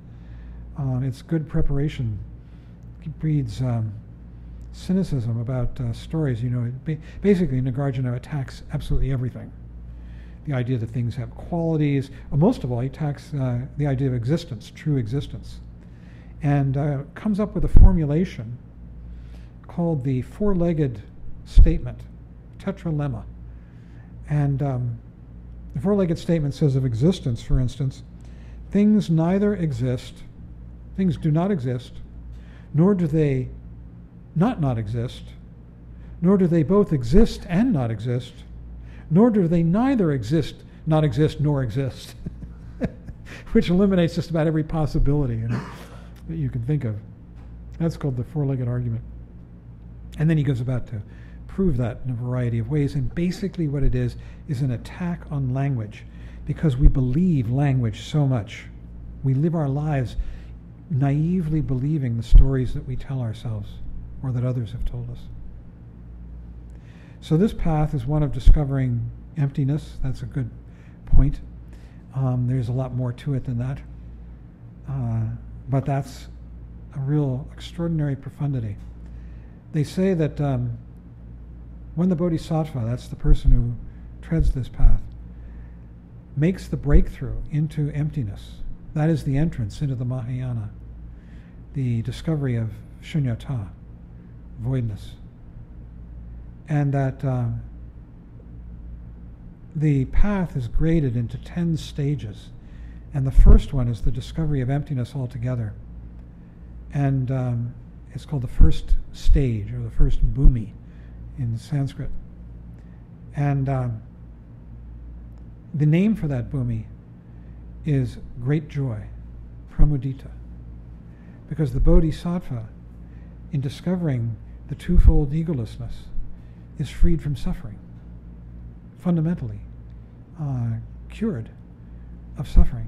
It's good preparation. It breeds cynicism about stories. Basically, Nagarjuna attacks absolutely everything. The idea that things have qualities. Most of all, he attacks the idea of existence, true existence. And comes up with a formulation called the four-legged statement, tetralemma. And The four-legged statement says of existence, for instance, things neither exist, things do not exist, nor do they not exist, nor do they both exist and not exist, nor do they neither exist, not exist, nor exist, which eliminates just about every possibility that you can think of. That's called the four-legged argument. And then he goes about to prove that in a variety of ways, and basically what it is an attack on language, because we believe language so much. We live our lives naively believing the stories that we tell ourselves or that others have told us. So this path is one of discovering emptiness. That's a good point. There's a lot more to it than that. But that's a real extraordinary profundity. They say that when the bodhisattva, that's the person who treads this path, makes the breakthrough into emptiness, that is the entrance into the Mahayana, the discovery of Shunyata, voidness, and that the path is graded into 10 stages, and the first one is the discovery of emptiness altogether, and it's called the first stage, or the first bhumi in Sanskrit. And the name for that bhumi is great joy, pramudita, because the bodhisattva, in discovering the twofold egolessness, is freed from suffering, fundamentally cured of suffering.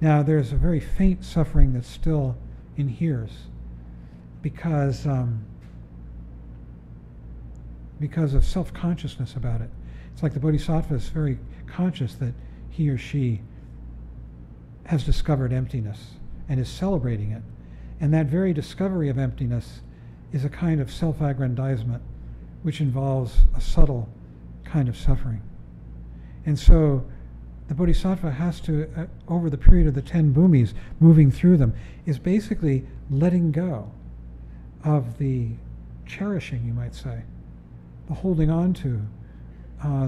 Now, there's a very faint suffering that still inheres because of self-consciousness about it. It's like the bodhisattva is very conscious that he or she has discovered emptiness and is celebrating it. And that very discovery of emptiness is a kind of self-aggrandizement which involves a subtle kind of suffering. And so the bodhisattva has to, over the period of the 10 bhumis, moving through them, is basically letting go of the cherishing, you might say, the holding on to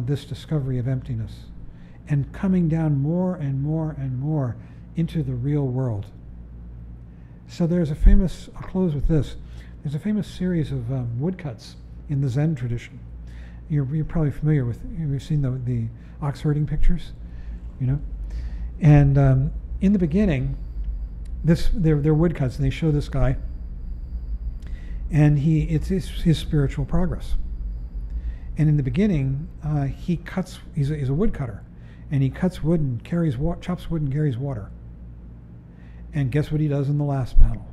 this discovery of emptiness, and coming down more and more and more into the real world. So there's a famous, I'll close with this, there's a famous series of woodcuts in the Zen tradition. You're probably familiar with, you've seen the ox herding pictures, you know? And in the beginning, they're woodcuts, and they show this guy, and it's his spiritual progress. And in the beginning, he's a woodcutter, and he cuts wood and chops wood and carries water. And guess what he does in the last panel?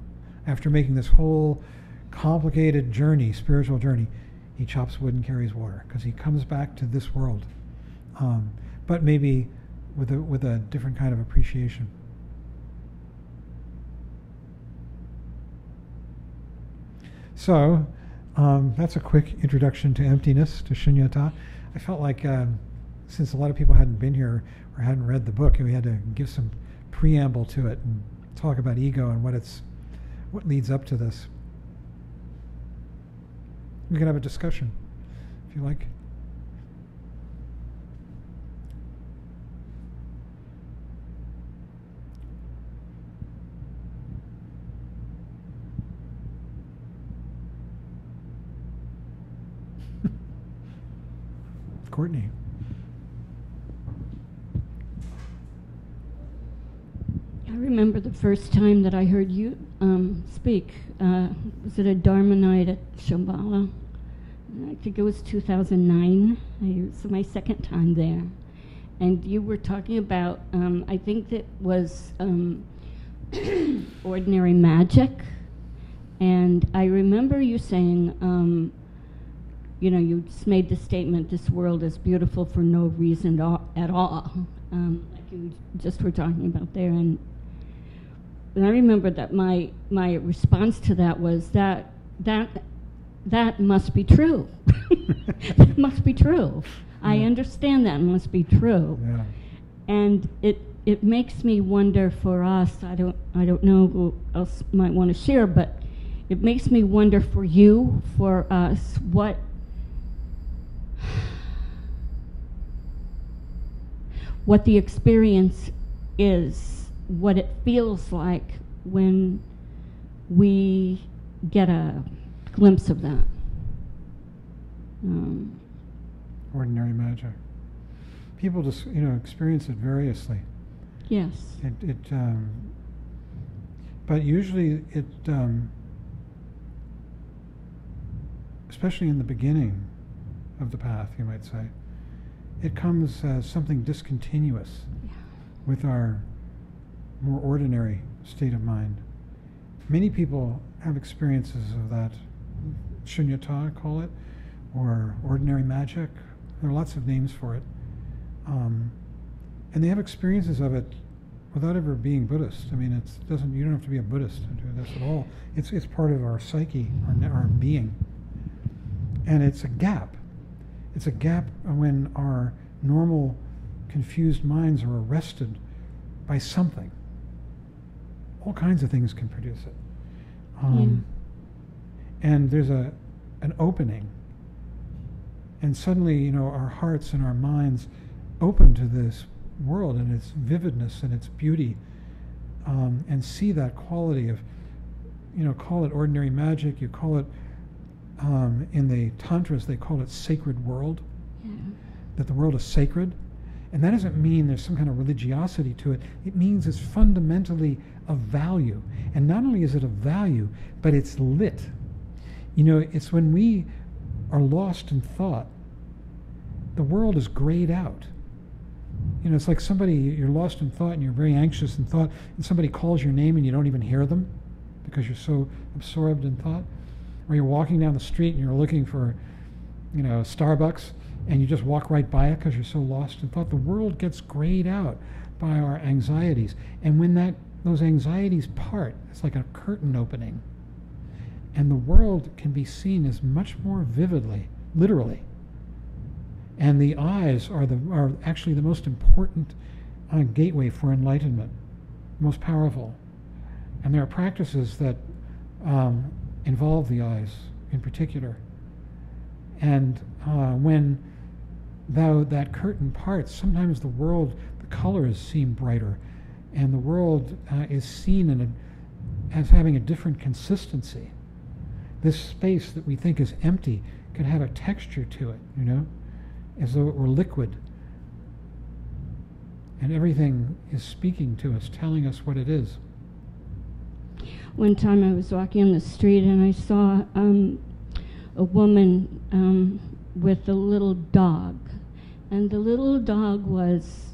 After making this whole complicated journey, spiritual journey, he chops wood and carries water, because he comes back to this world, but maybe with a different kind of appreciation. So that's a quick introduction to emptiness, to Shunyata. I felt like since a lot of people hadn't been here or hadn't read the book, we had to give some preamble to it and talk about ego and what leads up to this. We can have a discussion, if you like. Courtney. I remember the first time that I heard you speak. Was at a Dharma night at Shambhala. I think it was 2009. It was my second time there. And you were talking about, I think that was ordinary magic. And I remember you saying, you just made the statement, this world is beautiful for no reason at all, like you just were talking about there. And I remember that my response to that was that must be true. That must be true. Yeah. I understand that must be true. Yeah. And it makes me wonder for us, I don't know who else might want to share, but it makes me wonder for you, for us, what the experience is, what it feels like when we get a glimpse of that. Ordinary magic. People just, experience it variously. Yes. But usually it, especially in the beginning of the path, you might say, it comes as something discontinuous with our more ordinary state of mind. Many people have experiences of that, Shunyata, I call it, or ordinary magic. There are lots of names for it. And they have experiences of it without ever being Buddhist. I mean, you don't have to be a Buddhist to do this at all. It's part of our psyche, our being. And it's a gap. It's a gap when our normal confused minds are arrested by something. All kinds of things can produce it. And there's an opening. And suddenly, our hearts and our minds open to this world and its vividness and its beauty, and see that quality of, call it ordinary magic, you call it, in the Tantras, they call it sacred world, that the world is sacred. And that doesn't mean there's some kind of religiosity to it. It means it's fundamentally of value. And not only is it of value, but it's lit. It's when we are lost in thought, the world is grayed out. It's like you're lost in thought and you're very anxious in thought, and somebody calls your name and you don't even hear them because you're so absorbed in thought. Or you're walking down the street and you're looking for, Starbucks, and you just walk right by it because you're so lost in thought. The world gets grayed out by our anxieties. And when those anxieties part, it's like a curtain opening. And the world can be seen as much more vividly, literally. And the eyes are actually the most important gateway for enlightenment, most powerful. And there are practices that involve the eyes in particular. And when that curtain parts, sometimes the colors seem brighter, and the world is seen as having a different consistency. This space that we think is empty can have a texture to it, as though it were liquid. And everything is speaking to us, telling us what it is. One time I was walking on the street and I saw a woman with a little dog. And the little dog was,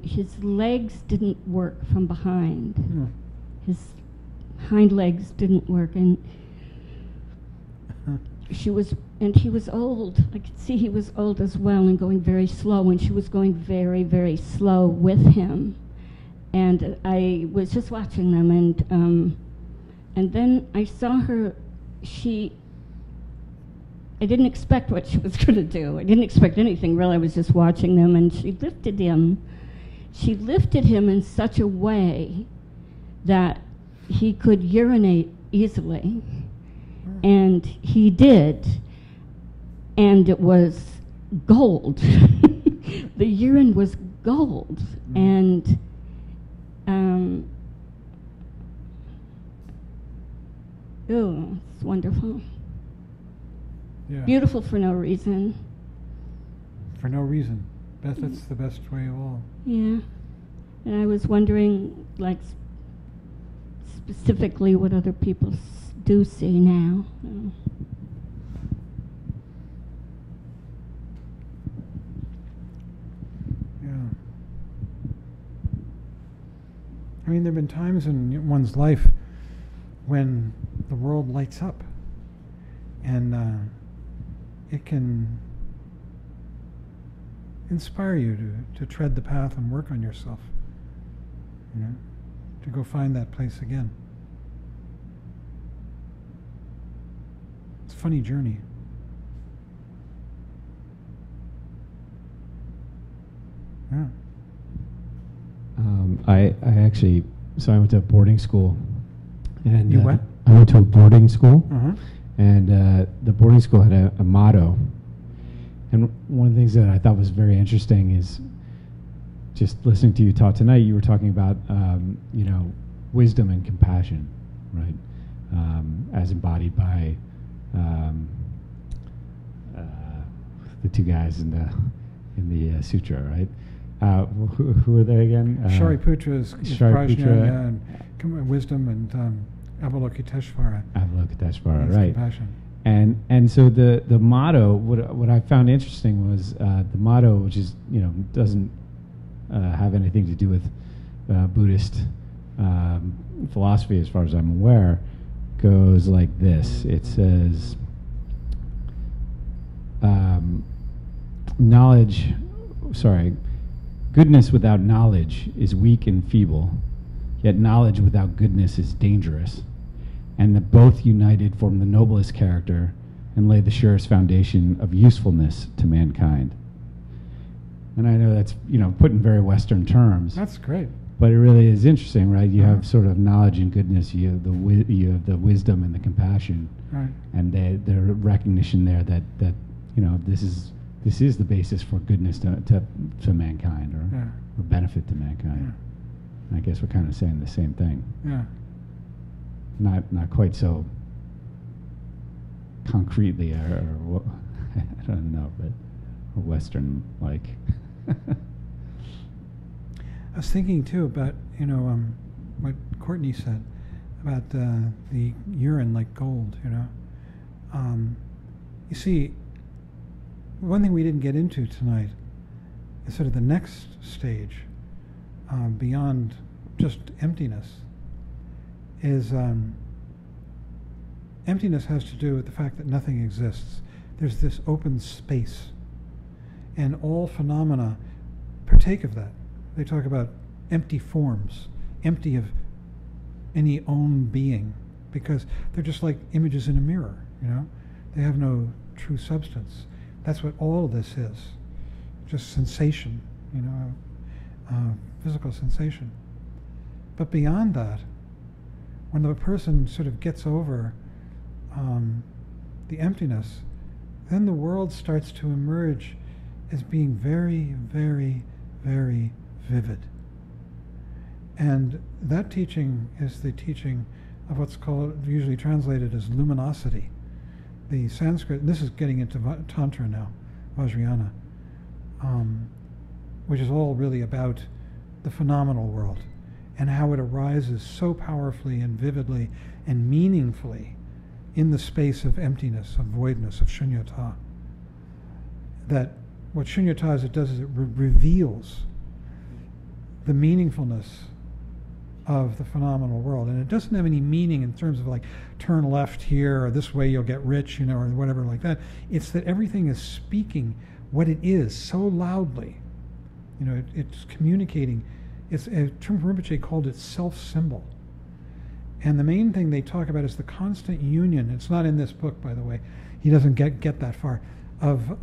his legs didn't work from behind. Mm. His hind legs didn't work. And he was old. I could see he was old as well and going very slow. And she was going very, very slow with him. And I was just watching them, and then I saw her, I didn't expect what she was going to do. I didn't expect anything, really. I was just watching them, and she lifted him. She lifted him in such a way that he could urinate easily. And he did. And it was gold. The urine was gold. And it's wonderful. Yeah. Beautiful for no reason. For no reason. That's the best way of all. Yeah. And I was wondering, specifically what other people do see now. Yeah. I mean, there have been times in one's life when the world lights up, and it can inspire you to tread the path and work on yourself, to go find that place again. It's a funny journey. Yeah. I actually, so I went to boarding school. And You what? I went to a boarding school, Uh-huh. and the boarding school had a motto. And one of the things that I thought was very interesting is, just listening to you talk tonight, you were talking about, wisdom and compassion, right? As embodied by the two guys in the sutra, right? Who are they again? Shariputra is Shariputra, prajna and wisdom, and Avalokiteshvara. Avalokiteshvara, is right? Compassion. And so the motto, what I found interesting was the motto, which is doesn't have anything to do with Buddhist philosophy, as far as I'm aware, goes like this. It says, goodness without knowledge is weak and feeble, yet knowledge without goodness is dangerous, and that both united form the noblest character and lay the surest foundation of usefulness to mankind. And I know that's put in very Western terms. That's great. But it really is interesting, right? You have sort of knowledge and goodness. You have the wisdom and the compassion, right? And the recognition there that this is the basis for goodness to mankind, or benefit to mankind. Yeah. And I guess we're kind of saying the same thing. Yeah. Not quite so concretely, or I don't know, but Western like. I was thinking too about what Courtney said about the urine like gold. You see, one thing we didn't get into tonight is sort of the next stage beyond just emptiness. Is emptiness has to do with the fact that nothing exists. There's this open space, and all phenomena partake of that. They talk about empty forms, empty of any own being, because they're just like images in a mirror, They have no true substance. That's what all of this is, just sensation, physical sensation. But beyond that, when the person sort of gets over the emptiness, then the world starts to emerge as being very, very, very vivid. And that teaching is the teaching of what's called, usually translated as luminosity. The Sanskrit, and this is getting into Tantra now, Vajrayana, which is all really about the phenomenal world and how it arises so powerfully and vividly and meaningfully in the space of emptiness, of voidness, of Shunyata. That what Shunyata is, it does is it reveals the meaningfulness of the phenomenal world. And it doesn't have any meaning in terms of like turn left here or this way you'll get rich, or whatever like that. It's that everything is speaking what it is so loudly. It's communicating. Trungpa Rinpoche called it self-symbol. And the main thing they talk about is the constant union. It's not in this book, by the way. He doesn't get that far. Of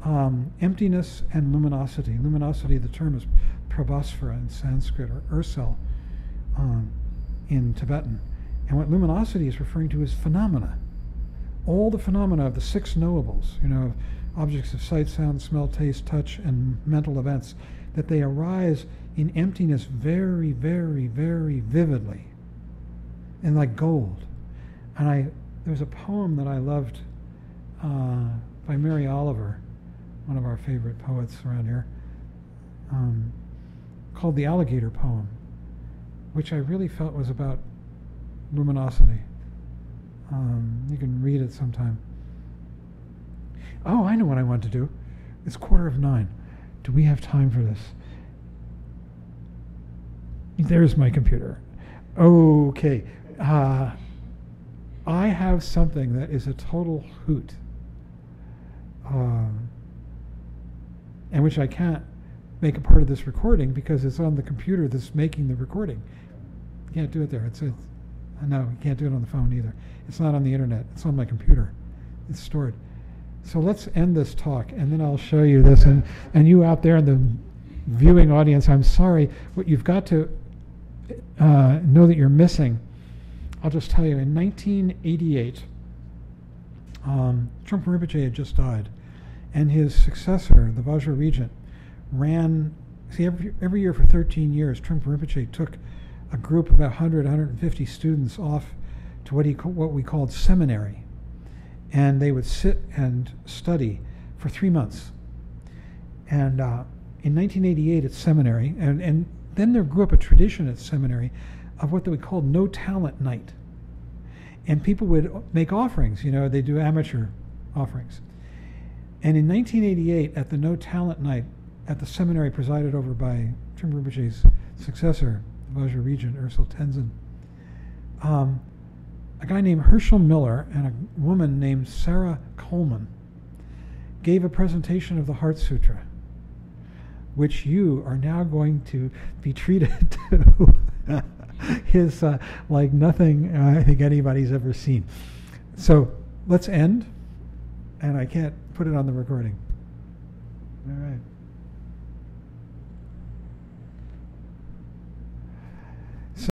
emptiness and luminosity. Luminosity, the term is prabhasvara in Sanskrit, or ursel in Tibetan. And what luminosity is referring to is phenomena. All the phenomena of the six knowables, objects of sight, sound, smell, taste, touch, and mental events, that they arise in emptiness very, very, very vividly, and like gold. And there's a poem that I loved by Mary Oliver, one of our favorite poets around here, called The Alligator Poem, which I really felt was about luminosity. You can read it sometime. Oh, I know what I want to do. It's 9:15. Do we have time for this? There's my computer. Okay. I have something that is a total hoot, and which I can't make a part of this recording because it's on the computer that's making the recording. You can't do it there. No, you can't do it on the phone either. It's not on the internet. It's on my computer. It's stored. So let's end this talk, and then I'll show you this. And you out there in the viewing audience, I'm sorry. What you've got to know that you're missing, I'll just tell you, in 1988, Trungpa Rinpoche had just died, and his successor, the Vajra regent, ran See, every year for 13 years, Trungpa Rinpoche took a group of about 100, 150 students off to what we called seminary. And they would sit and study for 3 months. And in 1988 at seminary, and then there grew up a tradition at seminary of what we called no talent night. And people would make offerings, they do amateur offerings. And in 1988 at the no talent night at the seminary presided over by Trungpa Rinpoche's successor, the Vajra Regent, Ursula Tenzin, a guy named Herschel Miller and a woman named Sarah Coleman gave a presentation of the Heart Sutra, which you are now going to be treated to is like nothing I think anybody's ever seen. So let's end, and I can't put it on the recording. All right.